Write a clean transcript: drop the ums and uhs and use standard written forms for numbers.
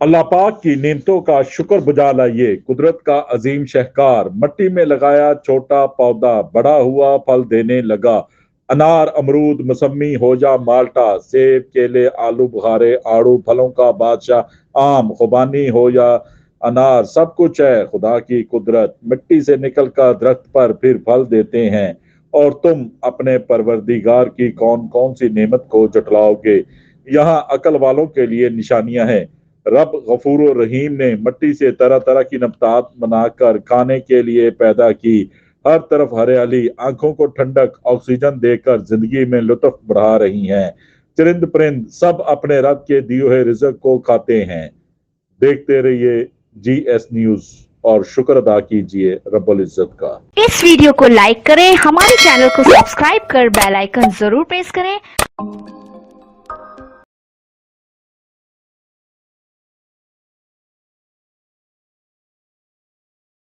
अल्लाह पाक की नेमतों का शुक्र बुझा लाइए। कुदरत का अजीम शहकार, मट्टी में लगाया छोटा पौधा, बड़ा हुआ फल देने लगा। अनार, अमरूद, मौसमी, होजा, माल्टा, सेब, केले, आलू बुखारे, आड़ू, फलों का बादशाह, आम, खुबानी हो या अनार, सब कुछ है खुदा की कुदरत। मिट्टी से निकल कर दरख्त पर फिर फल देते हैं। और तुम अपने परवरदिगार की कौन कौन सी नेमत को जटलाओगे। यहाँ अकल वालों के लिए निशानियां हैं। रब गफूर रहीम ने मिट्टी से तरह तरह की नबतात बनाकर खाने के लिए पैदा की। हर तरफ हरियाली आंखों को ठंडक, ऑक्सीजन देकर जिंदगी में लुत्फ बढ़ा रही हैं। चरिंद परिंद सब अपने रब के दिए हुए रिज़्क को खाते हैं। देखते रहिए GS न्यूज और शुक्र अदा कीजिए रब्बुल इज्जत का। इस वीडियो को लाइक करें, हमारे चैनल को सब्सक्राइब कर बेल आइकन जरूर प्रेस करें।